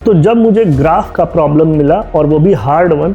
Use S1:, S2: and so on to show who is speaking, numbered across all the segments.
S1: तो जब मुझे ग्राफ का प्रॉब्लम मिला और वो भी हार्ड वन,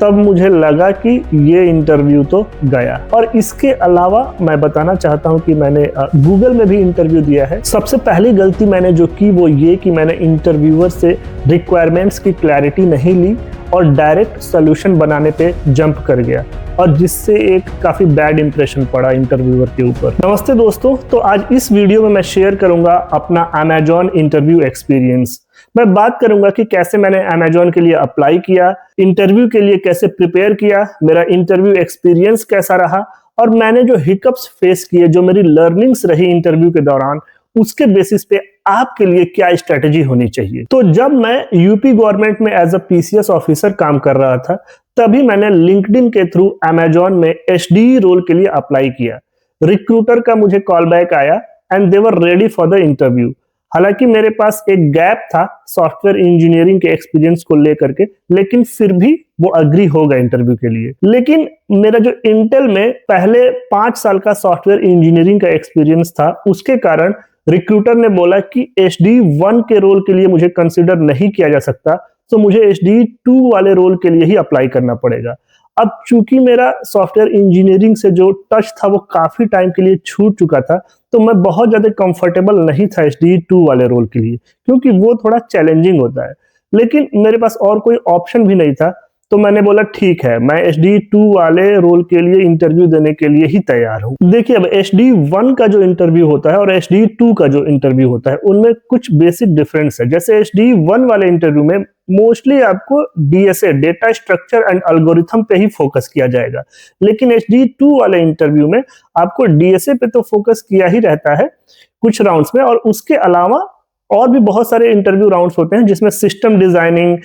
S1: तब मुझे लगा कि ये इंटरव्यू तो गया। और इसके अलावा मैं बताना चाहता हूँ कि मैंने गूगल में भी इंटरव्यू दिया है। सबसे पहली गलती मैंने जो की वो ये कि मैंने इंटरव्यूअर से रिक्वायरमेंट्स की क्लैरिटी नहीं ली और डायरेक्ट सोल्यूशन बनाने पे जंप कर गया, और जिससे एक काफ़ी बैड इंप्रेशन पड़ा इंटरव्यूअर के ऊपर। नमस्ते दोस्तों, तो आज इस वीडियो में मैं शेयर करूंगा अपना अमेजॉन इंटरव्यू एक्सपीरियंस। मैं बात करूंगा कि कैसे मैंने अमेजॉन के लिए अप्लाई किया, इंटरव्यू के लिए कैसे प्रिपेयर किया, मेरा इंटरव्यू एक्सपीरियंस कैसा रहा, और मैंने जो हिकअप्स फेस किए, जो मेरी लर्निंग्स रही इंटरव्यू के दौरान, उसके बेसिस पे आपके लिए क्या स्ट्रेटेजी होनी चाहिए। तो जब मैं यूपी गवर्नमेंट में एज अ पीसीएस ऑफिसर काम कर रहा था, तभी मैंने लिंक्डइन के थ्रू अमेजॉन में एचडी रोल के लिए अप्लाई किया। रिक्रूटर का मुझे कॉल बैक आया and they were ready for the interview. हालांकि मेरे पास एक गैप था सॉफ्टवेयर इंजीनियरिंग के एक्सपीरियंस को लेकर के, लेकिन फिर भी वो अग्री हो गए इंटरव्यू के लिए। लेकिन मेरा जो इंटेल में पहले 5 साल का सॉफ्टवेयर इंजीनियरिंग का एक्सपीरियंस था, उसके कारण रिक्रूटर ने बोला कि HD1 के रोल के लिए मुझे कंसिडर नहीं किया जा सकता, तो मुझे HD2 वाले रोल के लिए ही अप्लाई करना पड़ेगा। अब चूंकि मेरा सॉफ्टवेयर इंजीनियरिंग से जो टच था वो काफी टाइम के लिए छूट चुका था, तो मैं बहुत ज्यादा कंफर्टेबल नहीं था HD2 वाले रोल के लिए, क्योंकि वो थोड़ा चैलेंजिंग होता है। लेकिन मेरे पास और कोई ऑप्शन भी नहीं था, तो मैंने बोला ठीक है, मैं HD2 वाले रोल के लिए इंटरव्यू देने के लिए ही तैयार हूँ। देखिए, अब HD1 का जो इंटरव्यू होता है और HD2 का जो इंटरव्यू होता है, उनमें कुछ बेसिक डिफरेंस है। जैसे HD1 वाले इंटरव्यू में मोस्टली आपको DSA, data structure and algorithm पे ही फोकस किया जाएगा, लेकिन HD2 वाले इंटरव्यू में आपको DSA पे तो फोकस किया ही रहता है कुछ राउंड्स में, और उसके अलावा और भी बहुत सारे इंटरव्यू राउंड्स होते हैं जिसमें सिस्टम डिजाइनिंग,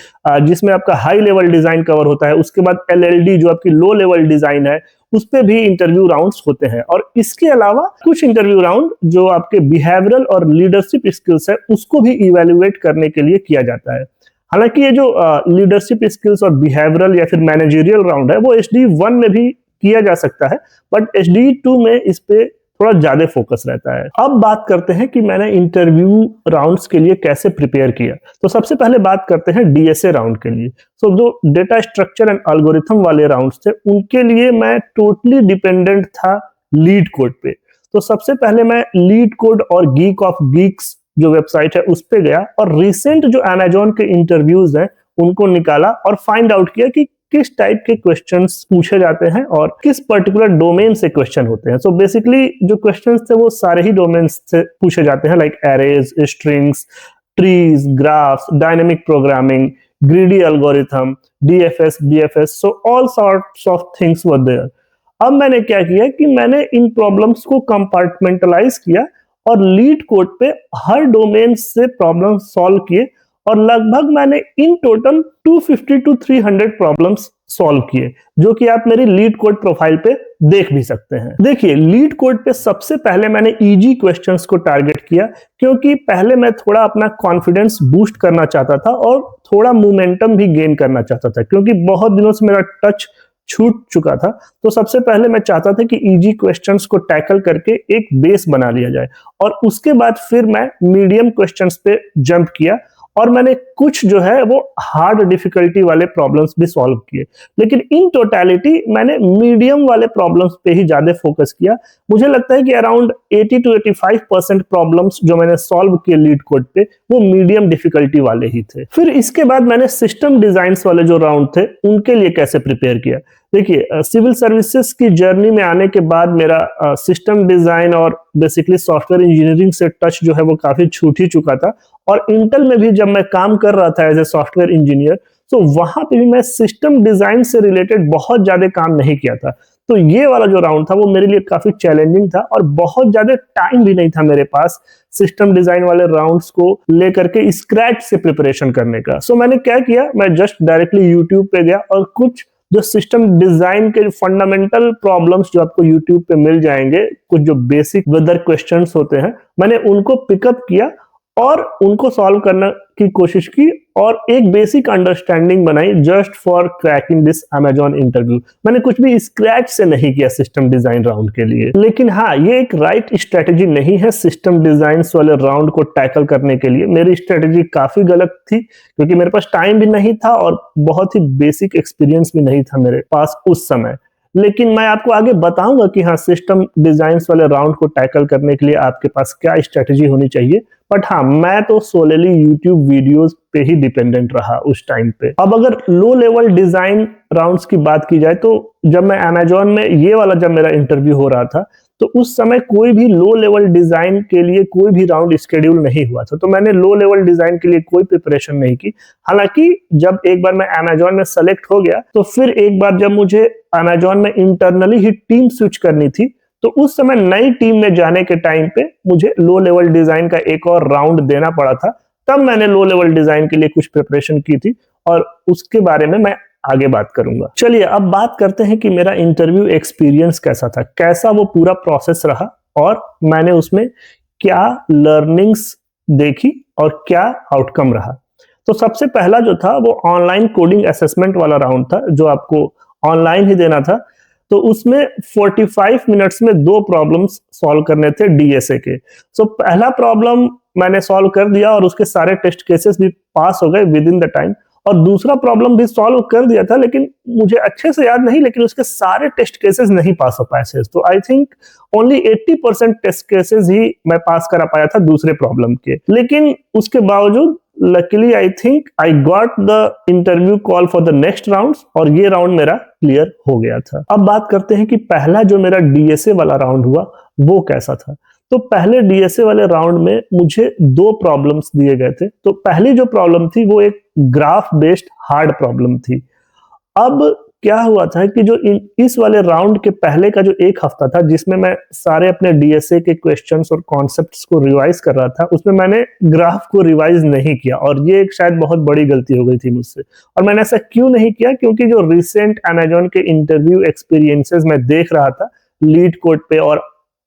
S1: जिसमें आपका हाई लेवल डिजाइन कवर होता है। उसके बाद LLD जो आपकी लो लेवल डिजाइन है, उस पे भी इंटरव्यू राउंड्स होते हैं। और इसके अलावा कुछ इंटरव्यू राउंड जो आपके बिहेवियरल और लीडरशिप स्किल्स है, उसको भी इवेल्युएट करने के लिए किया जाता है। हालांकि ये जो लीडरशिप स्किल्स और बिहेवियरल या फिर मैनेजरियल राउंड है, वो HD1 में भी किया जा सकता है, बट HD2 में इस पे थोड़ा ज्यादा फोकस रहता है। अब बात करते हैं कि मैंने इंटरव्यू राउंड्स के लिए कैसे प्रिपेयर किया। तो सबसे पहले बात करते हैं DSA राउंड के लिए। तो जो डेटा स्ट्रक्चर एंड एल्गोरिथम वाले राउंड्स थे, उनके लिए मैं टोटली डिपेंडेंट था लीड कोड पे। तो सबसे पहले मैं लीड कोड और गीक ऑफ गीक्स जो वेबसाइट है उस पे गया, और रिसेंट जो अमेजॉन के इंटरव्यूज हैं उनको निकाला और फाइंड आउट किया कि किस टाइप के क्वेश्चंस पूछे जाते हैं और किस पर्टिकुलर डोमेन से क्वेश्चन होते हैं। सो बेसिकली जो क्वेश्चंस थे वो सारे ही डोमेन्स से पूछे जाते हैं, like arrays, strings, trees, graphs, dynamic programming, greedy algorithm, DFS, BFS, so all sorts of things were there. अब मैंने क्या किया कि मैंने इन प्रॉब्लम्स को कंपार्टमेंटलाइज किया और लीड कोड पे हर डोमेन से प्रॉब्लम सॉल्व किए, और लगभग मैंने in total 250 to 300 problems solve किए, जो कि आप मेरी लीड कोड प्रोफाइल पे देख भी सकते हैं। देखिए, लीड कोड पे सबसे पहले मैंने इजी क्वेश्चंस को टारगेट किया, क्योंकि पहले मैं थोड़ा अपना कॉन्फिडेंस बूस्ट करना चाहता था और थोड़ा मोमेंटम भी गेन करना चाहता था, क्योंकि बहुत दिनों से मेरा टच छूट चुका था। तो सबसे पहले मैं चाहता था कि इजी क्वेश्चंस को टैकल करके एक बेस बना लिया जाए, और उसके बाद फिर मैं मीडियम क्वेश्चंस पे जंप किया, और मैंने कुछ जो है वो हार्ड डिफिकल्टी वाले प्रॉब्लम्स भी सॉल्व किए। लेकिन इन टोटलिटी मैंने मीडियम वाले प्रॉब्लम्स पे ही ज्यादा फोकस किया। मुझे लगता है कि अराउंड 80 to 85% प्रॉब्लम्स जो मैंने सॉल्व किए लीड कोड पे, वो मीडियम डिफिकल्टी वाले ही थे। फिर इसके बाद मैंने सिस्टम डिजाइन वाले जो राउंड थे, उनके लिए कैसे प्रिपेयर किया। देखिए, सिविल सर्विसेज की जर्नी में आने के बाद मेरा सिस्टम डिजाइन और बेसिकली सॉफ्टवेयर इंजीनियरिंग से टच जो है वो काफी छूट ही चुका था। और इंटेल में भी जब मैं काम कर रहा था एज ए सॉफ्टवेयर इंजीनियर, तो वहां पे भी मैं सिस्टम डिजाइन से रिलेटेड बहुत ज्यादा काम नहीं किया था। तो ये वाला जो राउंड था वो मेरे लिए काफी चैलेंजिंग था, और बहुत ज्यादा टाइम भी नहीं था मेरे पास सिस्टम डिजाइन वाले राउंड्स को लेकर के स्क्रैच से प्रिपरेशन करने का। सो मैंने क्या किया, मैं जस्ट डायरेक्टली यूट्यूब पे गया और कुछ जो सिस्टम डिजाइन के फंडामेंटल प्रॉब्लम्स जो आपको यूट्यूब पे मिल जाएंगे, कुछ जो बेसिक वेदर क्वेश्चंस होते हैं, मैंने उनको पिकअप किया और उनको सॉल्व करने की कोशिश की और एक बेसिक अंडरस्टैंडिंग बनाई just for cracking this Amazon interview. मैंने कुछ भी स्क्रैच से नहीं किया सिस्टम डिजाइन राउंड के लिए, लेकिन हाँ, ये एक राइट स्ट्रेटेजी नहीं है सिस्टम डिजाइन वाले राउंड को टैकल करने के लिए। मेरी स्ट्रेटेजी काफी गलत थी क्योंकि मेरे पास टाइम भी नहीं था और बहुत ही बेसिक एक्सपीरियंस भी नहीं था मेरे पास उस समय। लेकिन मैं आपको आगे बताऊंगा कि हाँ, सिस्टम डिजाइन वाले राउंड को टैकल करने के लिए आपके पास क्या स्ट्रेटेजी होनी चाहिए। बट हाँ, मैं तो सोलेली यूट्यूब वीडियोस पे ही डिपेंडेंट रहा उस टाइम पे। अब अगर लो लेवल डिजाइन राउंड्स की बात की जाए तो जब मैं अमेजॉन में ये वाला जब मेरा इंटरव्यू हो रहा था तो उस समय कोई भी लो लेवल डिजाइन के लिए कोई भी राउंड शेड्यूल नहीं हुआ था, तो मैंने लो लेवल डिजाइन के लिए कोई प्रिपरेशन नहीं की। हालांकि जब एक बार मैं अमेजॉन में सेलेक्ट हो गया तो फिर एक बार जब मुझे अमेजॉन में इंटरनली ही टीम स्विच करनी थी तो उस समय नई टीम में जाने के टाइम पे मुझे लो लेवल डिजाइन का एक और राउंड देना पड़ा था। तब मैंने लो लेवल डिजाइन के लिए कुछ प्रिपरेशन की थी और उसके बारे में मैं आगे बात करूंगा। चलिए अब बात करते हैं कि मेरा इंटरव्यू एक्सपीरियंस कैसा था, कैसा वो पूरा प्रोसेस रहा और मैंने उसमें क्या लर्निंग्स देखी और क्या आउटकम रहा। तो सबसे पहला जो था वो ऑनलाइन कोडिंग असेसमेंट वाला राउंड था जो आपको ऑनलाइन ही देना था। तो उसमें 45 मिनट्स में 2 प्रॉब्लम्स सॉल्व करने थे डीएसए के। सो पहला प्रॉब्लम मैंने सॉल्व कर दिया और उसके सारे टेस्ट केसेस भी पास हो गए विद इन द टाइम, और दूसरा प्रॉब्लम भी सॉल्व कर दिया था लेकिन मुझे अच्छे से याद नहीं, लेकिन उसके सारे टेस्ट केसेस नहीं पास हो पाए थे। तो I think only 80% test cases ही मैं पास करा पाया था दूसरे प्रॉब्लम के। लेकिन उसके बावजूद luckily I think I got the interview call for the next round और ये राउंड मेरा क्लियर हो गया था। अब बात करते हैं कि पहला जो मेरा डीएसए वाला राउंड हुआ वो कैसा था। तो पहले डीएसए वाले राउंड में मुझे 2 प्रॉब्लम्स दिए गए थे। तो पहली जो प्रॉब्लम थी वो एक ग्राफ बेस्ड हार्ड प्रॉब्लम थी। अब क्या हुआ था कि जो इस वाले राउंड के पहले का जो एक हफ्ता था जिसमें मैं सारे अपने डीएसए के क्वेश्चंस और कॉन्सेप्ट्स को रिवाइज कर रहा था, उसमें मैंने ग्राफ को रिवाइज नहीं किया और ये एक शायद बहुत बड़ी गलती हो गई थी मुझसे। और मैंने ऐसा क्यों नहीं किया, क्योंकि जो रिसेंट अमेजॉन के इंटरव्यू एक्सपीरियंसेस मैं देख रहा था लीड कोड पे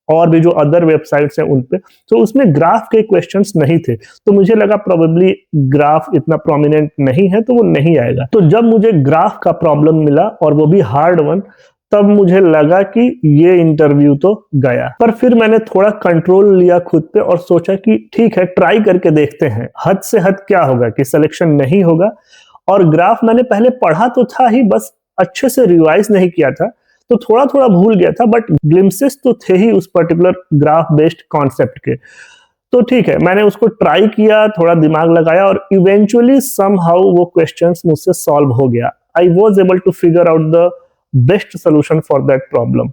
S1: और भी जो अदर वेबसाइट्स हैं उन पे, तो उसमें ग्राफ के क्वेश्चंस नहीं थे। तो मुझे लगा प्रोबेबली ग्राफ इतना प्रोमिनेंट नहीं है तो वो नहीं आएगा। तो जब मुझे ग्राफ का प्रॉब्लम मिला और वो भी हार्ड वन, तब मुझे लगा कि ये इंटरव्यू तो गया। पर फिर मैंने थोड़ा कंट्रोल लिया खुद पे और सोचा कि ठीक है, ट्राई करके देखते हैं, हद से हद क्या होगा कि सिलेक्शन नहीं होगा। और ग्राफ मैंने पहले पढ़ा तो था ही, बस अच्छे से रिवाइज नहीं किया था तो थोड़ा थोड़ा भूल गया था, बट ग्लिम्सेस तो थे ही उस पर्टिकुलर ग्राफ बेस्ड कॉन्सेप्ट के। तो ठीक है, मैंने उसको ट्राई किया, थोड़ा दिमाग लगाया और इवेंचुअली समहाउ वो क्वेश्चंस मुझसे सॉल्व हो गया। I was able to figure out the best solution for that problem.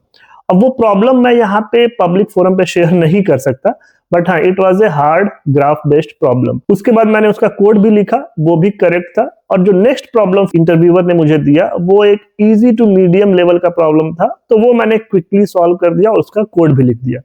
S1: अब वो प्रॉब्लम मैं यहाँ पे पब्लिक फोरम पे शेयर नहीं कर सकता, बट हाँ, it was a hard graph based problem. उसके बाद मैंने उसका कोड भी लिखा, वो भी करेक्ट था। और जो नेक्स्ट प्रॉब्लम इंटरव्यूअर ने मुझे दिया वो एक इजी टू मीडियम लेवल का प्रॉब्लम था, तो वो मैंने क्विकली सॉल्व कर दिया और उसका कोड भी लिख दिया।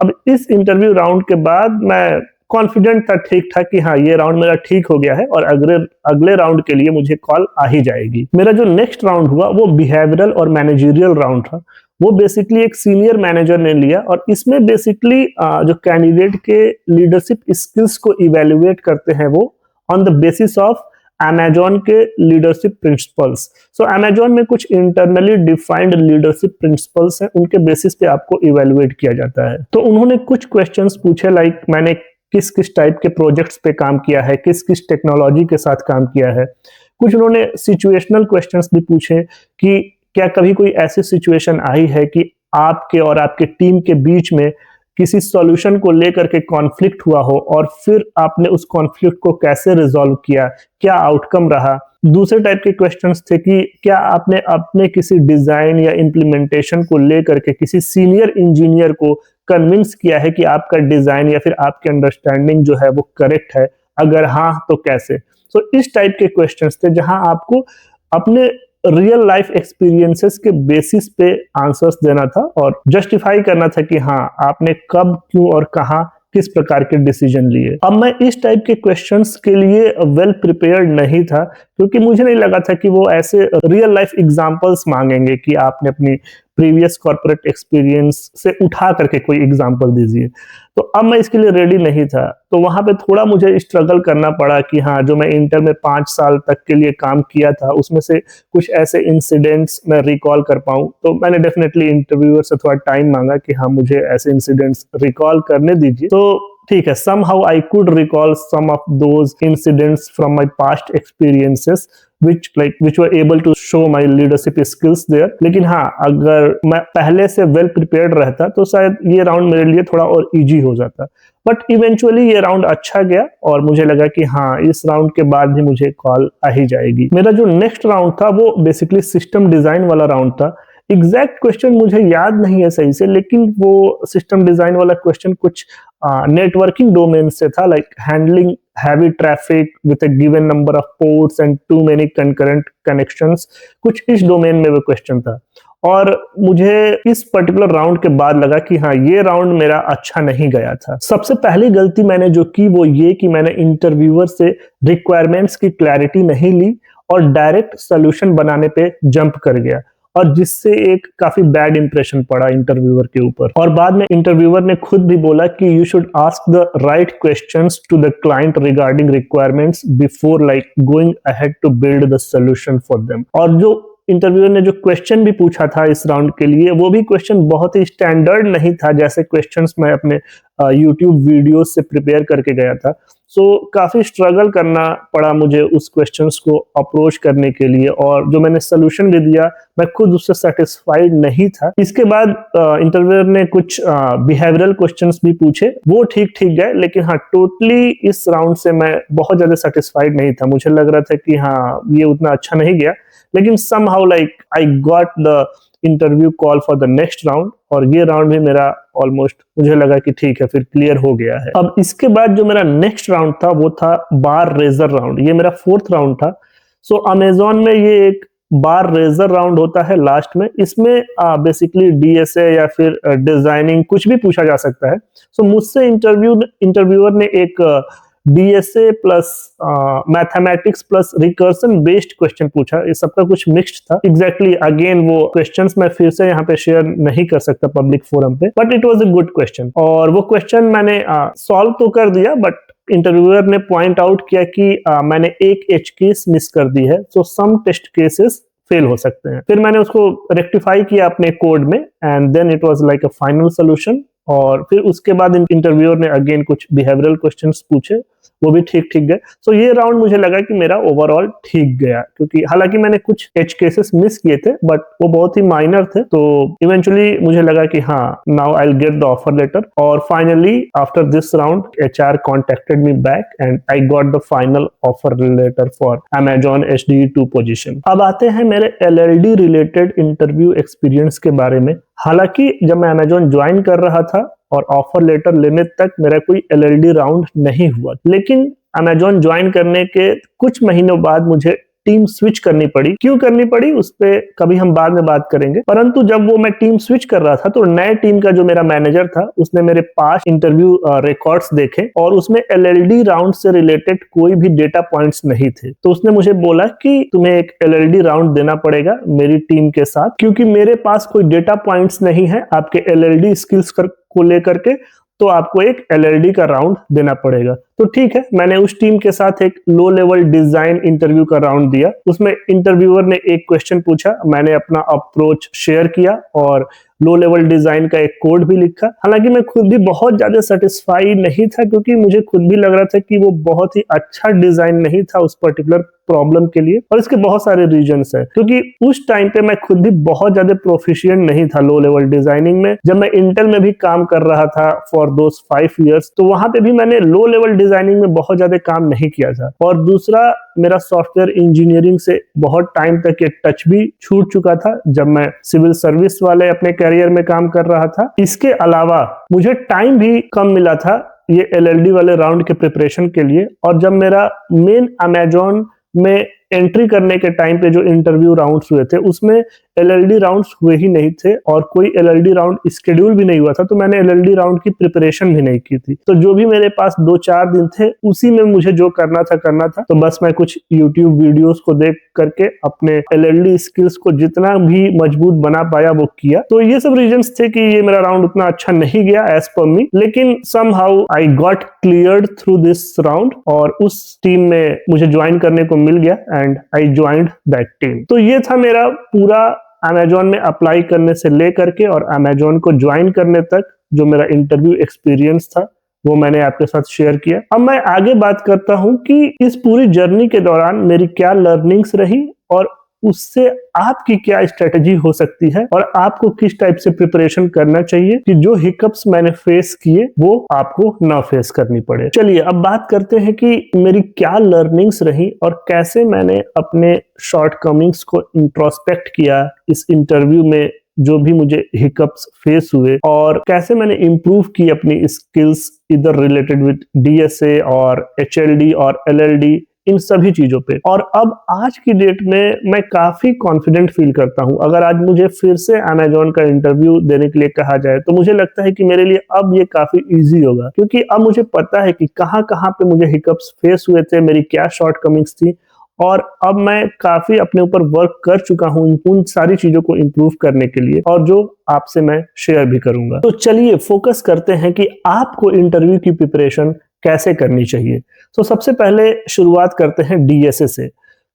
S1: अब इस इंटरव्यू राउंड के बाद मैं कॉन्फिडेंट था ठीक ठाक कि हाँ, ये राउंड मेरा ठीक हो गया है और अगले राउंड के लिए मुझे कॉल आ ही जाएगी। मेरा जो नेक्स्ट राउंड हुआ वो बिहेवियरल और मैनेजरियल राउंड था। वो बेसिकली एक सीनियर मैनेजर ने लिया और इसमें बेसिकली जो कैंडिडेट के लीडरशिप स्किल्स को इवेल्युएट करते हैं वो on the basis of Amazon के लीडरशिप प्रिंसिपल्स। सो अमेजॉन में कुछ इंटरनली डिफाइंड लीडरशिप प्रिंसिपल्स हैं, उनके बेसिस पे आपको इवेल्युएट किया जाता है। तो उन्होंने कुछ क्वेश्चंस पूछे, लाइक मैंने किस किस टाइप के प्रोजेक्ट्स पे काम किया है, किस किस टेक्नोलॉजी के साथ काम किया है। कुछ उन्होंने सिचुएशनल क्वेश्चंस भी पूछे कि क्या कभी कोई ऐसी सिचुएशन आई है कि आपके और आपके टीम के बीच में किसी सॉल्यूशन को लेकर के कॉन्फ्लिक्ट हुआ हो और फिर आपने उस कॉन्फ्लिक्ट को कैसे रिजॉल्व किया, क्या आउटकम रहा। दूसरे टाइप के क्वेश्चंस थे कि क्या आपने अपने किसी डिजाइन या इम्प्लीमेंटेशन को लेकर के किसी सीनियर इंजीनियर को कन्विंस किया है कि आपका डिजाइन या फिर आपकी अंडरस्टैंडिंग जो है वो करेक्ट है, अगर हाँ तो कैसे। सो इस टाइप के क्वेश्चंस थे जहां आपको अपने रियल लाइफ एक्सपीरियंसेस के बेसिस पे आंसर्स देना था और जस्टिफाई करना था कि हाँ, आपने कब, क्यों और कहां किस प्रकार के डिसीजन लिए। अब मैं इस टाइप के क्वेश्चंस के लिए वेल प्रिपेयर्ड नहीं था, क्योंकि मुझे नहीं लगा था कि वो ऐसे रियल लाइफ एग्जांपल्स मांगेंगे कि आपने अपनी प्रीवियस कॉर्पोरेट एक्सपीरियंस से उठा करके कोई एग्जांपल दीजिए। तो अब मैं इसके लिए रेडी नहीं था, तो वहां पे थोड़ा मुझे स्ट्रगल करना पड़ा कि हाँ, जो मैं इंटर में 5 साल तक के लिए काम किया था उसमें से कुछ ऐसे इंसिडेंट्स मैं रिकॉल कर पाऊं। तो मैंने डेफिनेटली इंटरव्यूअर से थोड़ा टाइम मांगा कि हाँ, मुझे ऐसे इंसिडेंट्स रिकॉल करने दीजिए। तो ठीक है, somehow I could recall some of those incidents from my past experiences which were able to show my leadership skills there। लेकिन हाँ, अगर मैं पहले से वेल प्रिपेयर्ड रहता तो शायद ये राउंड मेरे लिए थोड़ा और इजी हो जाता। बट इवेंचुअली ये राउंड अच्छा गया और मुझे लगा कि हाँ, इस राउंड के बाद भी मुझे कॉल आ ही जाएगी। मेरा जो नेक्स्ट राउंड था वो बेसिकली सिस्टम डिजाइन वाला राउंड था। एग्जैक्ट क्वेश्चन मुझे याद नहीं है सही से, लेकिन वो सिस्टम डिजाइन वाला क्वेश्चन कुछ नेटवर्किंग डोमेन से था, like handling heavy traffic with a given number of ports and too many concurrent connections, कुछ इस डोमेन में वो क्वेश्चन था। और मुझे इस पर्टिकुलर राउंड के बाद लगा कि हाँ, ये राउंड मेरा अच्छा नहीं गया था। सबसे पहली गलती मैंने जो की वो ये कि मैंने इंटरव्यूअर से रिक्वायरमेंट्स की क्लैरिटी नहीं ली और डायरेक्ट सोल्यूशन बनाने पे जंप कर गया, और जिससे एक काफी बैड इंप्रेशन पड़ा इंटरव्यूअर के ऊपर। और बाद में इंटरव्यूअर ने खुद भी बोला कि you should ask the right questions to the client regarding requirements before like going ahead to build the solution for them. और जो इंटरव्यूअर ने जो क्वेश्चन भी पूछा था इस राउंड के लिए, वो भी क्वेश्चन बहुत ही स्टैंडर्ड नहीं था जैसे क्वेश्चंस मैं अपने यूट्यूब वीडियो से प्रिपेयर करके गया था। सो काफी स्ट्रगल करना पड़ा मुझे उस क्वेश्चंस को अप्रोच करने के लिए, और जो मैंने सोल्यूशन भी दिया मैं खुद उससे सेटिस्फाइड नहीं था। इसके बाद इंटरव्यूअर ने कुछ बिहेवियरल क्वेश्चंस भी पूछे, वो ठीक ठीक गए, लेकिन हाँ, टोटली इस राउंड से मैं बहुत ज्यादा सेटिस्फाइड नहीं था। मुझे लग रहा था कि हाँ, ये उतना अच्छा नहीं गया, लेकिन somehow like I got the interview call for the next round, और ये राउंड भी मेरा ऑलमोस्ट मुझे लगा कि ठीक है, फिर क्लियर हो गया है। अब इसके बाद जो मेरा नेक्स्ट राउंड था वो था बार रेजर राउंड। ये मेरा 4th राउंड था। सो अमेजोन में ये एक बार रेजर राउंड होता है लास्ट में। इसमें बेसिकली डीएसए या फिर डिजाइनिंग कुछ भी पूछा जा सकता है। सो मुझसे इंटरव्यूअर ने एक DSA plus mathematics plus recursion based question पूछा। ये सबका कुछ मिक्स्ड था। एग्जैक्टली अगेन वो क्वेश्चंस मैं फिर से यहाँ पे शेयर नहीं कर सकता पब्लिक फोरम पे, but it was a good question. और वो क्वेश्चन मैंने सॉल्व तो कर दिया, बट इंटरव्यूअर ने पॉइंट आउट किया कि मैंने एक एज केस मिस कर दी है, सो सम टेस्ट केसेस फेल हो सकते हैं। फिर मैंने उसको रेक्टिफाई किया अपने कोड में, and then it was like a final solution. और फिर उसके बाद इंटरव्यूअर ने अगेन कुछ बिहेवियरल क्वेश्चंस पूछे, वो भी ठीक ठीक गए। सो ये राउंड मुझे लगा कि मेरा ओवरऑल ठीक गया, क्योंकि हालांकि मैंने कुछ एज केसेस मिस किए थे, बट वो बहुत ही माइनर थे। तो इवेंचुअली मुझे लगा कि हाँ, now I will get the offer letter. और finally after this round HR contacted me back and I got the final offer letter for Amazon SDE2 position. अब आते हैं मेरे LLD रिलेटेड इंटरव्यू एक्सपीरियंस के बारे में। हालांकि जब मैं Amazon ज्वाइन कर रहा था और ऑफर लेटर लेने तक मेरा कोई LLD राउंड नहीं हुआ, लेकिन Amazon ज्वाइन करने के कुछ महीनों बाद मुझे टीम स्विच करनी पड़ी। क्यों करनी पड़ी उस पे कभी हम बाद में बात करेंगे। परंतु जब वो मैं टीम स्विच कर रहा था तो नए टीम का जो मेरा मैनेजर था उसने मेरे पास इंटरव्यू रिकॉर्ड्स देखे और उसमें LLD राउंड से रिलेटेड कोई भी डेटा पॉइंट्स नहीं थे। तो उसने मुझे बोला कि तुम्हें एक LLD राउंड देना पड़ेगा मेरी टीम के साथ, क्योंकि मेरे पास कोई डेटा पॉइंट्स नहीं है आपके LLD स्किल्स को लेकर के, तो आपको एक LLD का राउंड देना पड़ेगा। तो ठीक है, मैंने उस टीम के साथ एक लो लेवल डिजाइन इंटरव्यू का राउंड दिया। उसमें इंटरव्यूअर ने एक क्वेश्चन पूछा, मैंने अपना अप्रोच शेयर किया और लो लेवल डिजाइन का एक कोड भी लिखा। हालांकि मैं खुद भी बहुत ज्यादा सेटिस्फाई नहीं था, क्योंकि मुझे खुद भी लग रहा था कि वो बहुत ही अच्छा डिजाइन नहीं था उस पर्टिकुलर प्रॉब्लम के लिए, और इसके बहुत सारे रीजंस हैं। क्योंकि उस टाइम पे मैं खुद भी बहुत ज्यादा प्रोफिशिएंट नहीं था लो लेवल डिजाइनिंग में। जब मैं इंटेल में भी काम कर रहा था फॉर दोस 5 इयर्स, तो वहां पे भी मैंने लो लेवल डिजाइनिंग में बहुत ज्यादा काम नहीं किया था। और दूसरा, मेरा सॉफ्टवेयर इंजीनियरिंग से बहुत टाइम तक ये टच भी छूट चुका था जब मैं सिविल सर्विस वाले अपने करियर में काम कर रहा था। इसके अलावा मुझे टाइम भी कम मिला था ये LLD वाले राउंड के प्रिपरेशन के लिए। और जब मेरा मेन Amazon में एंट्री करने के टाइम पे जो इंटरव्यू राउंड्स हुए थे उसमें LLD राउंड्स हुए ही नहीं थे और कोई LLD राउंड स्केड्यूल भी नहीं हुआ था, तो मैंने LLD राउंड की प्रिपरेशन भी नहीं की थी। तो जो भी मेरे पास 2-4 दिन थे उसी में मुझे जो करना था। तो बस मैं कुछ YouTube वीडियोस को देख करके अपने LLD स्किल्स को जितना भी मजबूत बना पाया वो किया। तो ये सब रीजंस थे कि ये मेरा राउंड उतना अच्छा नहीं गया एज पर मी, लेकिन somehow I got cleared through this round और उस टीम में मुझे ज्वाइन करने को मिल गया and I joined that team. तो ये था मेरा पूरा अमेजोन में अप्लाई करने से लेकर के और अमेजोन को ज्वाइन करने तक जो मेरा इंटरव्यू एक्सपीरियंस था वो मैंने आपके साथ शेयर किया। अब मैं आगे बात करता हूं कि इस पूरी जर्नी के दौरान मेरी क्या लर्निंग्स रही और उससे आपकी क्या स्ट्रेटजी हो सकती है और आपको किस टाइप से प्रिपरेशन करना चाहिए कि जो हिकअप्स मैंने फेस किए वो आपको ना फेस करनी पड़े। चलिए अब बात करते हैं कि मेरी क्या लर्निंग्स रही और कैसे मैंने अपने शॉर्टकमिंग्स को इंट्रोस्पेक्ट किया इस इंटरव्यू में जो भी मुझे हिकअप्स फेस हुए और कैसे मैंने इंप्रूव की अपनी स्किल्स इधर रिलेटेड विद DSA और HLD और LLD, इन सभी चीजों पे। और अब आज की डेट में मैं काफी कॉन्फिडेंट फील करता हूं। अगर आज मुझे फिर से अमेजोन का इंटरव्यू देने के लिए कहा जाए तो मुझे लगता है कि मेरे लिए अब ये काफी इजी होगा, क्योंकि अब मुझे पता है कि कहां कहां पे मुझे हिकअप्स फेस हुए थे, मेरी क्या शॉर्टकमिंग्स थी और अब मैं काफी अपने ऊपर वर्क कर चुका हूं उन सारी चीजों को इंप्रूव करने के लिए और जो आपसे मैं शेयर भी करूंगा। तो चलिए फोकस करते हैं कि आपको इंटरव्यू की प्रिपरेशन कैसे करनी चाहिए। तो सबसे पहले शुरुआत करते हैं DSA से।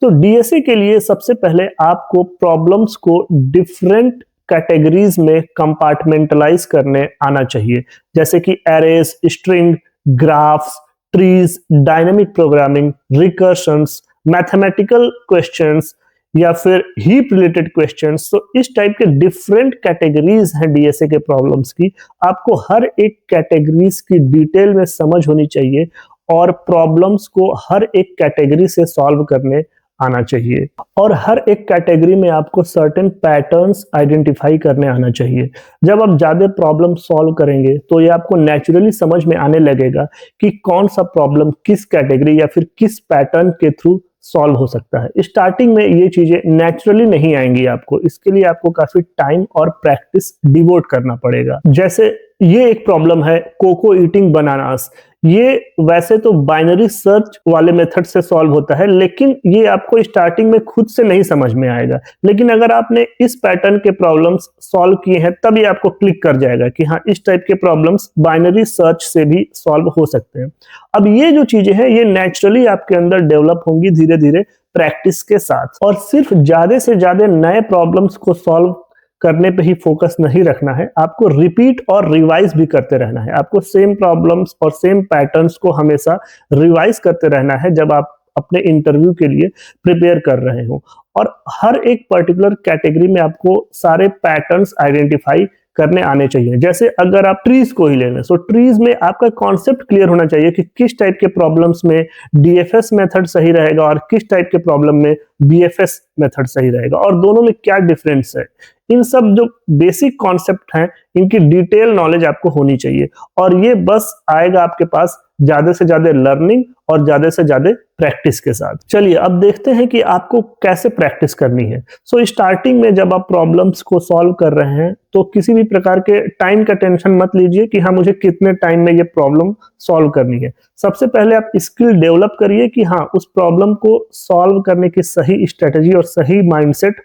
S1: तो DSA के लिए सबसे पहले आपको प्रॉब्लम्स को डिफरेंट कैटेगरीज में कंपार्टमेंटलाइज करने आना चाहिए, जैसे कि arrays, string, graphs, trees, dynamic programming, recursions, mathematical questions या फिर हीप रिलेटेड क्वेश्चंस। तो इस टाइप के डिफरेंट कैटेगरीज हैं DSA के प्रॉब्लम्स की। आपको हर एक कैटेगरीज की डिटेल में समझ होनी चाहिए और प्रॉब्लम्स को हर एक कैटेगरी से सॉल्व करने आना चाहिए और हर एक कैटेगरी में आपको सर्टेन पैटर्न्स आइडेंटिफाई करने आना चाहिए। जब आप ज्यादा प्रॉब्लम सॉल्व करेंगे तो ये आपको नेचुरली समझ में आने लगेगा कि कौन सा प्रॉब्लम किस कैटेगरी या फिर किस पैटर्न के थ्रू सॉल्व हो सकता है। स्टार्टिंग में ये चीजें नेचुरली नहीं आएंगी आपको, इसके लिए आपको काफी टाइम और प्रैक्टिस डिवोट करना पड़ेगा। जैसे ये एक प्रॉब्लम है कोको ईटिंग बनानास। ये वैसे तो बाइनरी सर्च वाले मेथड से सॉल्व होता है, लेकिन ये आपको स्टार्टिंग में खुद से नहीं समझ में आएगा, लेकिन अगर आपने इस पैटर्न के प्रॉब्लम्स सॉल्व किए हैं तभी आपको क्लिक कर जाएगा कि हाँ इस टाइप के प्रॉब्लम्स बाइनरी सर्च से भी सॉल्व हो सकते हैं। अब ये जो चीजें हैं ये नेचुरली आपके अंदर डेवलप होंगी धीरे धीरे प्रैक्टिस के साथ, और सिर्फ ज्यादा से ज्यादा नए प्रॉब्लम्स को सॉल्व करने पे ही फोकस नहीं रखना है, आपको रिपीट और रिवाइज भी करते रहना है। आपको सेम प्रॉब्लम्स और सेम पैटर्न्स को हमेशा रिवाइज करते रहना है जब आप अपने इंटरव्यू के लिए प्रिपेयर कर रहे हो। और हर एक पर्टिकुलर कैटेगरी में आपको सारे पैटर्न्स आइडेंटिफाई करने आने चाहिए। जैसे अगर आप ट्रीज को ही ले लें, सो ट्रीज में आपका कॉन्सेप्ट क्लियर होना चाहिए कि किस टाइप के प्रॉब्लम्स में DFS मेथड सही रहेगा और किस टाइप के प्रॉब्लम में BFS मेथड सही रहेगा और दोनों में क्या डिफरेंस है। इन सब जो बेसिक कॉन्सेप्ट हैं इनकी डिटेल नॉलेज आपको होनी चाहिए और ये बस आएगा आपके पास ज्यादा से ज्यादा लर्निंग और ज्यादा से ज्यादा प्रैक्टिस के साथ। चलिए अब देखते हैं कि आपको कैसे प्रैक्टिस करनी है। सो स्टार्टिंग में जब आप प्रॉब्लम्स को सॉल्व कर रहे हैं तो किसी भी प्रकार के टाइम का टेंशन मत लीजिए कि हाँ मुझे कितने टाइम में ये प्रॉब्लम सॉल्व करनी है। सबसे पहले आप स्किल डेवलप करिए कि हाँ उस प्रॉब्लम को सॉल्व करने की सही स्ट्रेटजी और सही माइंडसेट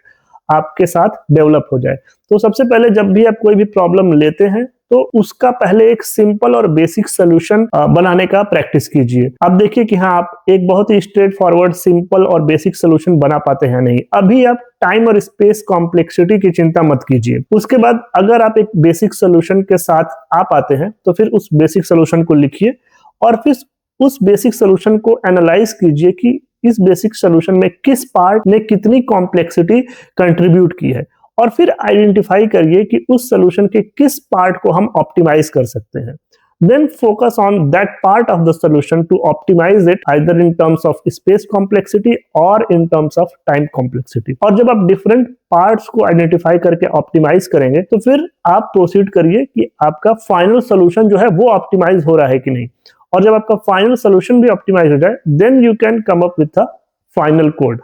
S1: आपके साथ डेवलप हो जाए। तो सबसे पहले जब भी आप कोई भी प्रॉब्लम लेते हैं तो उसका पहले एक सिंपल और बेसिक सोल्यूशन बनाने का प्रैक्टिस कीजिए। अब देखिए कि हाँ आप एक बहुत ही स्ट्रेट फॉरवर्ड सिंपल और बेसिक सोल्यूशन बना पाते हैं नहीं, अभी आप टाइम और स्पेस कॉम्प्लेक्सिटी की चिंता मत कीजिए। उसके बाद अगर आप एक बेसिक सोल्यूशन के साथ आ पाते हैं तो फिर उस बेसिक सोल्यूशन को लिखिए और फिर उस बेसिक सोल्यूशन को एनालाइज कीजिए कि इस बेसिक सोल्यूशन में किस पार्ट ने कितनी कॉम्प्लेक्सिटी कंट्रीब्यूट की है और फिर आइडेंटिफाई करिए कि उस सोल्यूशन के किस पार्ट को हम ऑप्टिमाइज कर सकते हैं। Then focus on that part of the solution to optimize it either in terms of space complexity or in terms of time complexity। और जब आप डिफरेंट पार्ट्स को आइडेंटिफाई करके ऑप्टिमाइज करेंगे तो फिर आप प्रोसीड करिए कि आपका फाइनल सोल्यूशन जो है वो ऑप्टिमाइज हो रहा है कि नहीं, और जब आपका फाइनल सोल्यूशन भी ऑप्टिमाइज हो जाए then you can come up with a final code.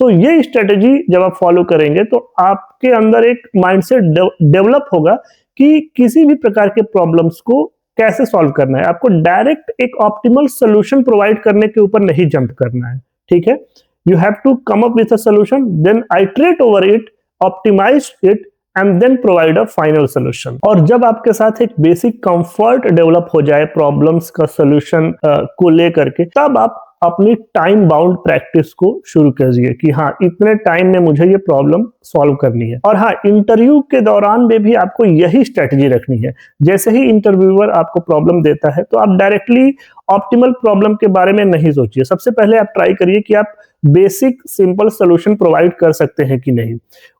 S1: So ये स्ट्रेटेजी जब आप फॉलो करेंगे तो आपके अंदर एक माइंडसेट डेवलप होगा कि किसी भी प्रकार के प्रॉब्लम्स को कैसे सॉल्व करना है। आपको डायरेक्ट एक ऑप्टिमल सोल्यूशन प्रोवाइड करने के ऊपर नहीं जंप करना है, ठीक है। You have to come up with a solution, then iterate over it, optimize it and then provide a final solution. और जब आपके साथ एक बेसिक कंफर्ट डेवलप हो जाए प्रॉब्लम्स का सोल्यूशन को लेकर के, तब आप अपनी टाइम बाउंड प्रैक्टिस को शुरू कीजिए कि हाँ, इतने टाइम में मुझे ये प्रॉब्लम सॉल्व करनी है। और हाँ, इंटरव्यू के दौरान में भी आपको यही स्ट्रेटजी रखनी है। जैसे ही इंटरव्यूअर आपको प्रॉब्लम देता है तो आप डायरेक्टली ऑप्टिमल प्रॉब्लम के बारे में नहीं सोचिए। सबसे पहले आप ट्राई करिए कि आप बेसिक सिंपल सोल्यूशन प्रोवाइड कर सकते हैं कि नहीं।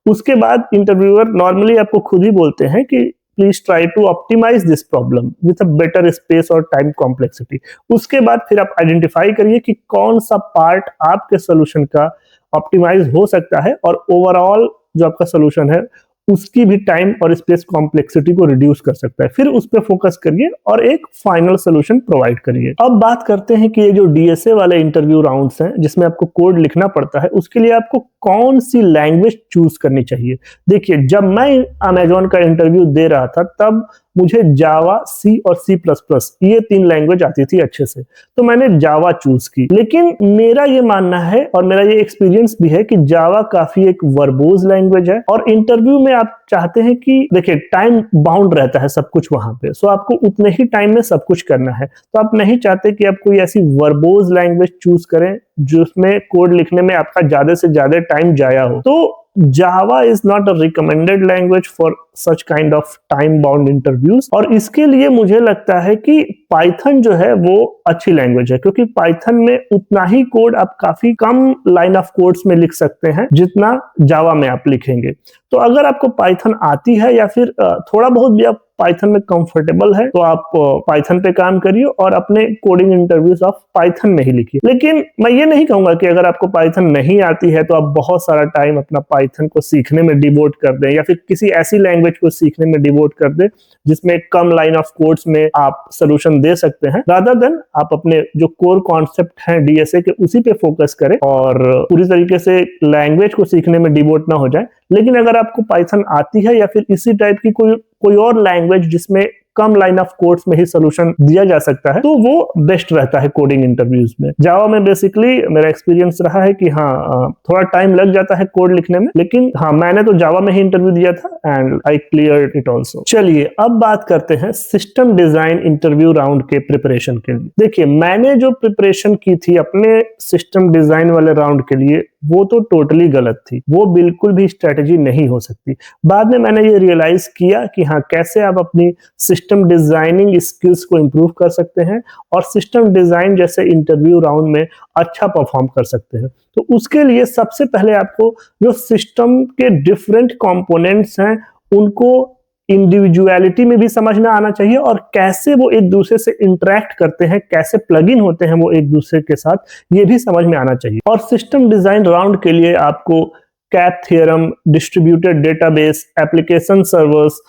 S1: उसके बाद इंटरव्यूअर नॉर्मली आपको खुद ही बोलते हैं कि please try to optimize this problem with a better space और टाइम कॉम्प्लेक्सिटी। उसके बाद फिर आप आइडेंटिफाई करिए कि कौन सा पार्ट आपके सोल्यूशन का ऑप्टिमाइज हो सकता है और ओवरऑल जो आपका सोल्यूशन है उसकी भी टाइम और स्पेस कॉम्प्लेक्सिटी को रिड्यूस कर सकता है। फिर उस पर फोकस करिए और एक फाइनल सोल्यूशन प्रोवाइड करिए। अब बात करते हैं कि ये जो डीएसए वाले इंटरव्यू राउंड्स हैं जिसमें आपको कोड लिखना पड़ता है, उसके लिए आपको कौन सी लैंग्वेज चूज करनी चाहिए। देखिए, जब मैं अमेजोन का इंटरव्यू दे रहा था तब मुझे जावा, सी और सी प्लस प्लस ये 3 लैंग्वेज आती थी अच्छे से, तो मैंने जावा चूज की। लेकिन मेरा ये मानना है और मेरा ये एक्सपीरियंस भी है कि जावा काफी एक वर्बोज लैंग्वेज है और इंटरव्यू में आप चाहते हैं कि देखिए टाइम बाउंड रहता है सब कुछ वहां पे, सो आपको उतने ही टाइम में सब कुछ करना है। तो आप नहीं चाहते कि आप कोई ऐसी वर्बोज लैंग्वेज चूज करें जिसमें कोड लिखने में आपका ज्यादा से ज्यादा टाइम जाया हो। तो Java is not a recommended language for such kind of time bound interviews। और इसके लिए मुझे लगता है कि Python जो है वो अच्छी लैंग्वेज है, क्योंकि Python में उतना ही कोड आप काफी कम लाइन ऑफ कोड्स में लिख सकते हैं जितना Java में आप लिखेंगे। तो अगर आपको Python आती है या फिर थोड़ा बहुत भी आप पाइथन में कंफर्टेबल है तो आप पाइथन पे काम करिए और अपने कोडिंग इंटरव्यूज आप पाइथन में ही लिखिए। लेकिन मैं ये नहीं कहूंगा कि अगर आपको पाइथन नहीं आती है तो आप बहुत सारा टाइम अपना पाइथन को सीखने में डिवोट कर दें या फिर किसी ऐसी लैंग्वेज को सीखने में डिवोट कर दें जिसमें कम लाइन ऑफ कोड्स में आप सोल्यूशन दे सकते हैं। रादर देन आप अपने जो कोर कॉन्सेप्ट हैं डीएसए के उसी पे फोकस करें और पूरी तरीके से लैंग्वेज को सीखने में डिवोट ना हो जाए। लेकिन अगर आपको पाइथन आती है या फिर इसी टाइप की कोई और लैंग्वेज जिसमें कम लाइन ऑफ कोड्स में ही सोल्यूशन दिया जा सकता है तो वो बेस्ट रहता है कोडिंग इंटरव्यूज में। जावा में बेसिकली मेरा एक्सपीरियंस रहा है कि हाँ, थोड़ा टाइम लग जाता है कोड लिखने में, लेकिन हाँ, मैंने तो जावा में ही इंटरव्यू दिया था and I cleared it also. चलिए अब बात करते हैं सिस्टम डिजाइन इंटरव्यू राउंड के प्रिपरेशन के लिए। देखिए, मैंने जो प्रिपरेशन की थी अपने सिस्टम डिजाइन वाले राउंड के लिए वो तो टोटली गलत थी, वो बिल्कुल भी स्ट्रेटेजी नहीं हो सकती। बाद में मैंने ये रियलाइज किया कि हाँ, कैसे आप अपनी सिस्टम डिजाइनिंग स्किल्स को इंप्रूव कर सकते हैं और सिस्टम डिजाइन जैसे इंटरव्यू राउंड में अच्छा परफॉर्म कर सकते हैं। तो उसके लिए सबसे पहले आपको जो सिस्टम के डिफरेंट कंपोनेंट्स हैं उनको इंडिविजुअलिटी में भी समझना आना चाहिए और कैसे वो एक दूसरे से इंटरेक्ट करते हैं, कैसे प्लग इन होते हैं वो एक दूसरे के साथ, ये भी समझ में आना चाहिए। और सिस्टम डिजाइन राउंड के लिए आपको CAP theorem, distributed database, application servers,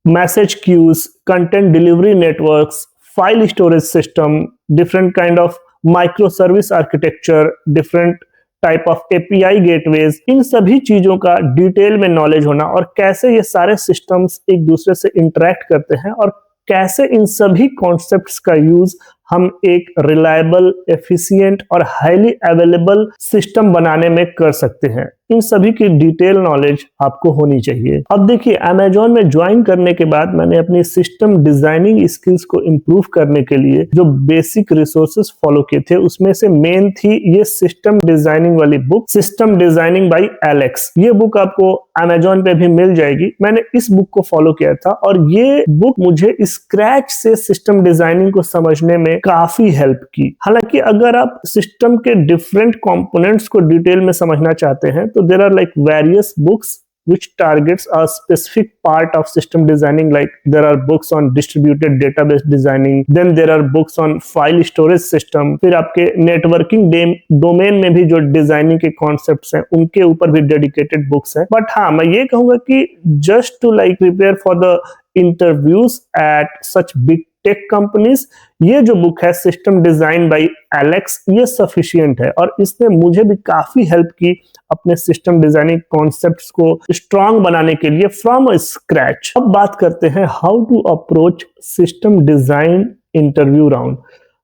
S1: message queues, content delivery networks, file storage system, different kind of micro service architecture, different type of API gateways, इन सभी चीजों का डिटेल में नॉलेज होना और कैसे ये सारे सिस्टम्स एक दूसरे से इंटरेक्ट करते हैं और कैसे इन सभी कॉन्सेप्ट्स का यूज हम एक रिलायबल, एफिशिएंट और हाईली अवेलेबल सिस्टम बनाने में कर सकते हैं, इन सभी की डिटेल नॉलेज आपको होनी चाहिए। अब देखिए, अमेजोन में ज्वाइन करने के बाद मैंने अपनी सिस्टम डिजाइनिंग स्किल्स को इंप्रूव करने के लिए जो बेसिक रिसोर्सेज फॉलो किए थे उसमें से मेन थी ये सिस्टम डिजाइनिंग वाली book, system designing by Alex. ये बुक आपको अमेजोन पे भी मिल जाएगी। मैंने इस बुक को फॉलो किया था और ये बुक मुझे स्क्रैच से सिस्टम डिजाइनिंग को समझने में काफी हेल्प की। हालांकि अगर आप सिस्टम के डिफरेंट कंपोनेंट्स को डिटेल में समझना चाहते हैं तो there are like various books which targets a specific part of system designing, like there are books on distributed database designing, then there are books on file storage system, फिर आपके networking domain में भी जो designing के concepts हैं उनके ऊपर भी डेडिकेटेड बुक्स हैं। बट हाँ, मैं ये कहूंगा कि just to like prepare for the interviews at such big tech companies. ये जो बुक है सिस्टम डिजाइन बाय एलेक्स, ये सफिशिएंट है और इसने मुझे भी काफी हेल्प की अपने सिस्टम डिजाइनिंग कॉन्सेप्ट्स को स्ट्रांग बनाने के लिए फ्रॉम स्क्रैच। अब बात करते हैं how to approach system design interview round.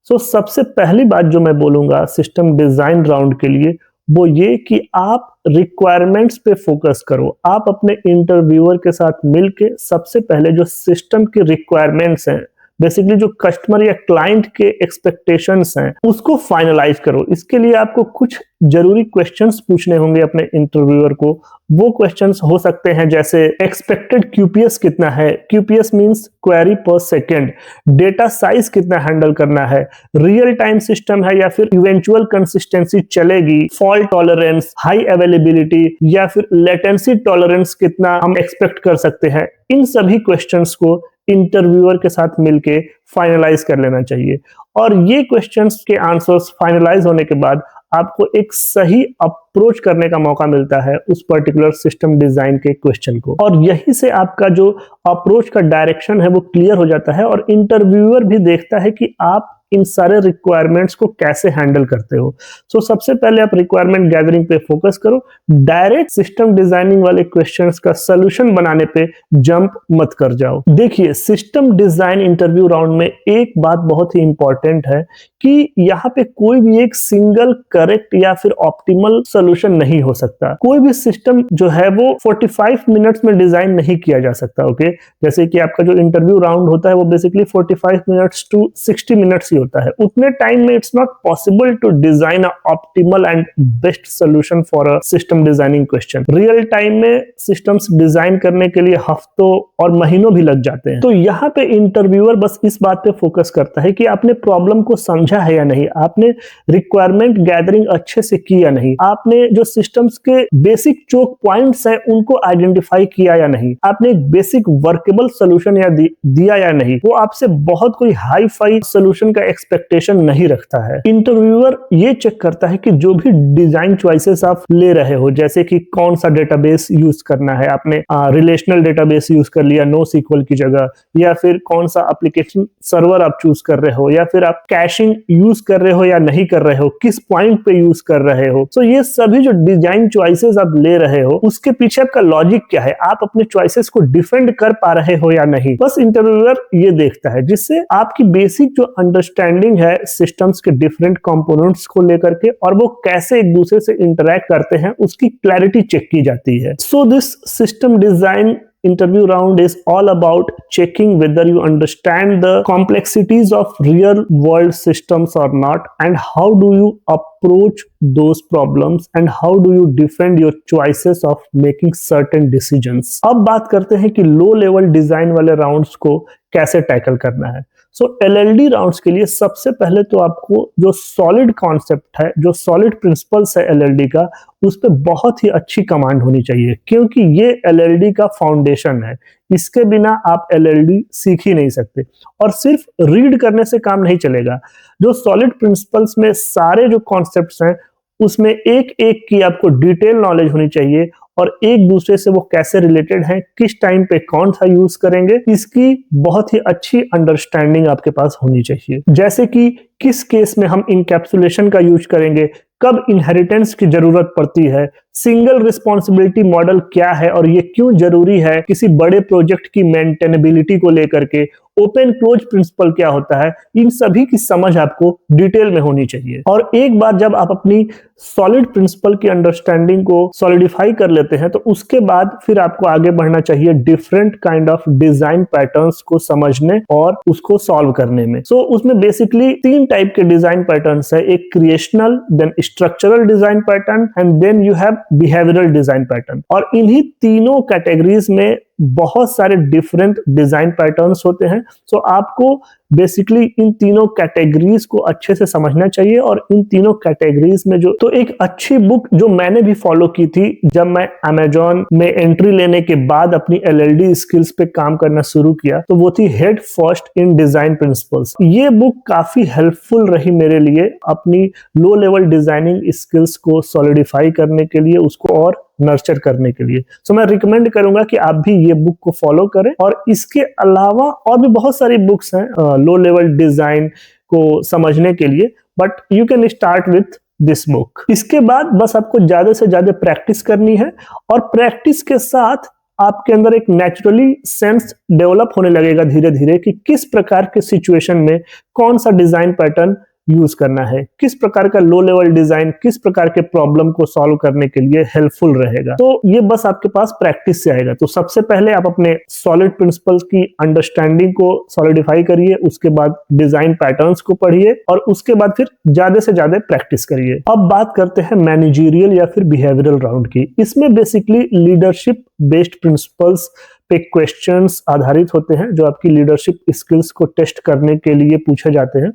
S1: So सबसे पहली बात जो मैं बोलूंगा सिस्टम डिजाइन राउंड के लिए वो ये कि आप रिक्वायरमेंट्स पे फोकस करो। आप अपने इंटरव्यूअर के साथ मिलके सबसे पहले जो सिस्टम की रिक्वायरमेंट्स हैं, बेसिकली जो कस्टमर या क्लाइंट के एक्सपेक्टेशंस हैं, उसको फाइनलाइज करो। इसके लिए आपको कुछ जरूरी क्वेश्चंस पूछने होंगे अपने इंटरव्यूअर को। वो क्वेश्चंस हो सकते हैं जैसे एक्सपेक्टेड क्यूपीएस कितना है, क्यूपीएस मींस क्वेरी पर सेकंड, डेटा साइज कितना हैंडल करना है, रियल टाइम सिस्टम है या फिर इवेंचुअल कंसिस्टेंसी चलेगी, फॉल्ट टॉलरेंस, हाई अवेलेबिलिटी या फिर लेटेंसी टॉलरेंस कितना हम एक्सपेक्ट कर सकते हैं। इन सभी क्वेश्चंस को इंटरव्यूअर के साथ मिलके फाइनलाइज कर लेना चाहिए और ये क्वेश्चंस के आंसर्स फाइनलाइज होने के बाद आपको एक सही अप्रोच करने का मौका मिलता है उस पर्टिकुलर सिस्टम डिजाइन के क्वेश्चन को, और यहीं से आपका जो अप्रोच का डायरेक्शन है वो क्लियर हो जाता है और इंटरव्यूअर भी देखता है कि आप इन सारे रिक्वायरमेंट्स को कैसे हैंडल करते हो। सो सबसे पहले आप रिक्वायरमेंट गैदरिंग पे फोकस करो, डायरेक्ट सिस्टम डिजाइनिंग वाले क्वेश्चंस का सॉल्यूशन बनाने पे जंप मत कर जाओ। देखिए सिस्टम डिजाइन इंटरव्यू राउंड में एक बात बहुत ही इंपॉर्टेंट है कि यहाँ पे कोई भी एक सिंगल करेक्ट या फिर ऑप्टिमल सॉल्यूशन नहीं हो सकता। कोई भी सिस्टम जो है वो 45 मिनट्स में डिजाइन नहीं किया जा सकता। ओके, जैसे कि आपका जो इंटरव्यू राउंड होता है वो बेसिकली 45 मिनट्स टू 60 मिनट्स ही होता है। उतने टाइम में it's not possible to design a optimal and best solution for a system designing question. Real time में सिस्टम्स डिजाइन करने के लिए हफ्तों और महीनों भी लग जाते हैं। तो यहाँ पे इंटरव्यूअर बस इस बात पे फोकस करता है कि आपने प्रॉब्लम को समझा है या नहीं, आपने रिक्वायरमेंट गैदरिंग अच्छे से की या नहीं, आपने जो सिस्टम्स के बेसिक चोक पॉइंट्स हैं उनको आइडेंटिफाई किया या नहीं, आपने एक बेसिक वर्केबल सॉल्यूशन दिया या नहीं। वो आपसे बहुत कोई हाई फाई सॉल्यूशन का एक्सपेक्टेशन नहीं रखता है। इंटरव्यूअर ये चेक करता है कि जो भी डिजाइन चॉइसेस आप ले रहे हो, जैसे कि कौन सा डेटाबेस यूज करना है, आपने रिलेशनल डेटाबेस यूज कर लिया NoSQL की जगह, या फिर कौन सा एप्लीकेशन सर्वर आप चूज कर रहे हो, या फिर आप कैशिंग यूज कर रहे हो या नहीं कर रहे हो, किस पॉइंट पे यूज कर रहे हो। तो ये सभी जो डिजाइन चॉइसेस आप ले रहे हो उसके पीछे आपका लॉजिक क्या है, आप अपने चॉइसेस को डिफेंड कर पा रहे हो या नहीं, बस इंटरव्यूअर ये देखता है, जिससे आपकी बेसिक जो अंडरस्टैंडिंग है सिस्टम्स के डिफरेंट कंपोनेंट्स को लेकर के और वो कैसे एक दूसरे से इंटरैक्ट करते हैं उसकी क्लैरिटी चेक की जाती है। So this system design interview round is all about checking whether you understand the complexities of real world systems or not, and how do you approach those problems, and how do you defend your choices of making certain decisions। अब बात करते हैं कि लो level design वाले rounds को कैसे tackle करना है। सो LLD राउंड्स के लिए सबसे पहले तो आपको जो सॉलिड कॉन्सेप्ट है, जो सॉलिड प्रिंसिपल्स है LLD का, उस पर बहुत ही अच्छी कमांड होनी चाहिए, क्योंकि ये LLD का फाउंडेशन है। इसके बिना आप LLD सीख ही नहीं सकते और सिर्फ रीड करने से काम नहीं चलेगा। जो सॉलिड प्रिंसिपल्स में सारे जो कॉन्सेप्ट्स हैं उसमें एक एक की आपको डिटेल नॉलेज होनी चाहिए और एक दूसरे से वो कैसे रिलेटेड हैं, किस टाइम पे कौन सा यूज करेंगे, इसकी बहुत ही अच्छी अंडरस्टैंडिंग आपके पास होनी चाहिए। जैसे कि किस केस में हम इनकैप्सुलेशन का यूज करेंगे, कब इनहेरिटेंस की जरूरत पड़ती है, सिंगल रिस्पॉन्सिबिलिटी मॉडल क्या है और ये क्यों जरूरी है किसी बड़े प्रोजेक्ट की मेंटेनेबिलिटी को लेकर के, ओपन क्लोज प्रिंसिपल क्या होता है, इन सभी की समझ आपको डिटेल में होनी चाहिए। और एक बार जब आप अपनी सॉलिड प्रिंसिपल की अंडरस्टैंडिंग को सॉलिडिफाई कर लेते हैं तो उसके बाद फिर आपको आगे बढ़ना चाहिए different kind of design patterns को समझने और उसको सॉल्व करने में। सो उसमें बेसिकली 3 टाइप के डिजाइन पैटर्न्स है, एक creational, then structural design pattern and then you have behavioural design pattern. और इन्हीं तीनों कैटेगरीज में बहुत सारे डिफरेंट डिजाइन पैटर्न्स होते हैं। सो आपको बेसिकली इन तीनों कैटेगरीज को अच्छे से समझना चाहिए और इन तीनों कैटेगरीज में जो, तो एक अच्छी बुक जो मैंने भी फॉलो की थी जब मैं Amazon में एंट्री लेने के बाद अपनी LLD स्किल्स पे काम करना शुरू किया, तो वो थी head first in design principles. ये बुक काफी हेल्पफुल रही मेरे लिए अपनी लो लेवल डिजाइनिंग स्किल्स को सॉलिडिफाई करने के लिए, उसको और नर्चर करने के लिए। सो मैं रिकमेंड करूंगा कि आप भी ये बुक को फॉलो करें। और इसके अलावा और भी बहुत सारी बुक्स हैं लो लेवल डिजाइन को समझने के लिए, but you can start with this book. इसके बाद बस आपको ज्यादा से ज्यादा प्रैक्टिस करनी है, और प्रैक्टिस के साथ आपके अंदर एक नेचुरली सेंस डेवलप होने लगेगा धीरे धीरे कि किस प्रकार के सिचुएशन में कौन सा डिजाइन पैटर्न यूज करना है, किस प्रकार का लो लेवल डिजाइन किस प्रकार के प्रॉब्लम को सॉल्व करने के लिए हेल्पफुल रहेगा। तो ये बस आपके पास प्रैक्टिस से आएगा। तो सबसे पहले आप अपने सॉलिड प्रिंसिपल्स की अंडरस्टैंडिंग को सॉलिडिफाई करिए, उसके बाद डिजाइन पैटर्न्स को पढ़िए, और उसके बाद फिर ज्यादा से ज्यादा प्रैक्टिस करिए। अब बात करते हैं मैनेजरियल या फिर बिहेवियरल राउंड की। इसमें बेसिकली लीडरशिप बेस्ड प्रिंसिपल्स पे क्वेश्चंस आधारित होते हैं जो आपकी लीडरशिप स्किल्स को टेस्ट करने के लिए पूछे जाते हैं।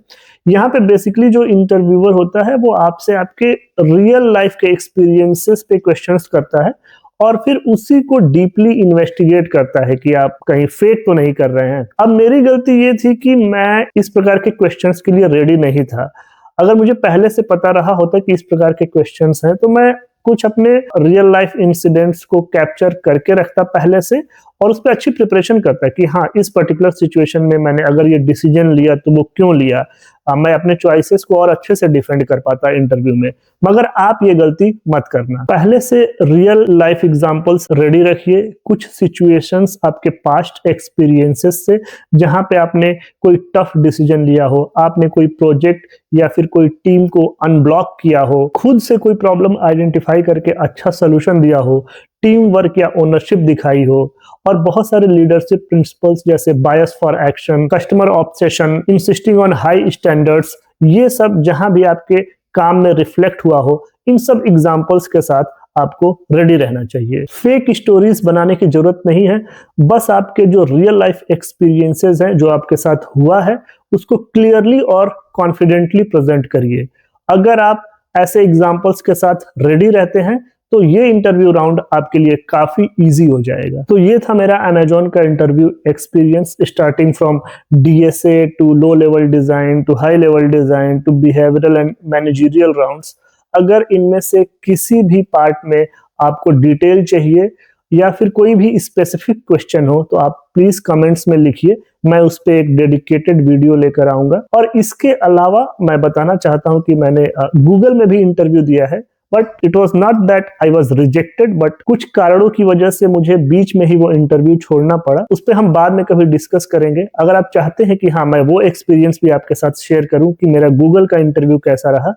S1: यहाँ पे बेसिकली जो इंटरव्यूअर होता है वो आपसे आपके रियल लाइफ के एक्सपीरियंसेस पे क्वेश्चंस करता है, और फिर उसी को डीपली इन्वेस्टिगेट करता है कि आप कहीं फेक तो नहीं कर रहे हैं। अब मेरी गलती ये थी कि मैं इस प्रकार के क्वेश्चंस के लिए रेडी नहीं था। अगर मुझे पहले से पता रहा होता कि इस प्रकार के क्वेश्चंस हैं तो मैं कुछ अपने रियल लाइफ इंसिडेंट्स को कैप्चर करके रखता पहले से, और उस पर अच्छी प्रिपरेशन करता कि हाँ इस पर्टिकुलर सिचुएशन में मैंने अगर ये डिसीजन लिया तो वो क्यों लिया, मैं अपने चॉइसेस को और अच्छे से डिफेंड कर पाता इंटरव्यू में। मगर आप ये गलती मत करना, पहले से रियल लाइफ एग्जांपल्स रेडी रखिए, कुछ सिचुएशंस आपके पास्ट एक्सपीरियंसेस से जहां पे आपने कोई टफ डिसीजन लिया हो, आपने कोई प्रोजेक्ट या फिर कोई टीम को अनब्लॉक किया हो, खुद से कोई प्रॉब्लम आइडेंटिफाई करके अच्छा सोल्यूशन दिया हो, टीम वर्क या ओनरशिप दिखाई हो, और बहुत सारे लीडरशिप प्रिंसिपल्स जैसे bias for action, customer obsession, insisting on high standards, ये सब जहां भी आपके काम में रिफ्लेक्ट हुआ हो, इन सब एग्जांपल्स के साथ आपको रेडी रहना चाहिए। फेक स्टोरीज बनाने की जरूरत नहीं है, बस आपके जो रियल लाइफ एक्सपीरियंसेस हैं जो आपके साथ हुआ है उसको क्लियरली और कॉन्फिडेंटली प्रेजेंट करिए। अगर आप ऐसे एग्जांपल्स के साथ रेडी रहते हैं तो ये इंटरव्यू राउंड आपके लिए काफी इजी हो जाएगा। तो ये था मेरा अमेजॉन का interview experience, starting from DSA to low level design to high level design to behavioural and managerial rounds. अगर इनमें से किसी भी पार्ट में आपको डिटेल चाहिए या फिर कोई भी स्पेसिफिक क्वेश्चन हो तो आप प्लीज कमेंट्स में लिखिए, मैं उस पर एक डेडिकेटेड वीडियो लेकर आऊंगा। और इसके अलावा मैं बताना चाहता हूं कि मैंने गूगल में भी इंटरव्यू दिया है, but it was not that I was rejected, but कुछ कारणों की वजह से मुझे बीच में ही वो इंटरव्यू छोड़ना पड़ा। उस पर हम बाद में कभी डिस्कस करेंगे। अगर आप चाहते हैं कि हाँ मैं वो एक्सपीरियंस भी आपके साथ शेयर करूं कि मेरा गूगल का इंटरव्यू कैसा रहा,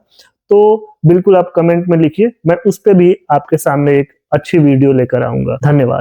S1: तो बिल्कुल आप कमेंट में लिखिए, मैं उस पर भी आपके सामने एक अच्छी वीडियो लेकर आऊंगा। धन्यवाद।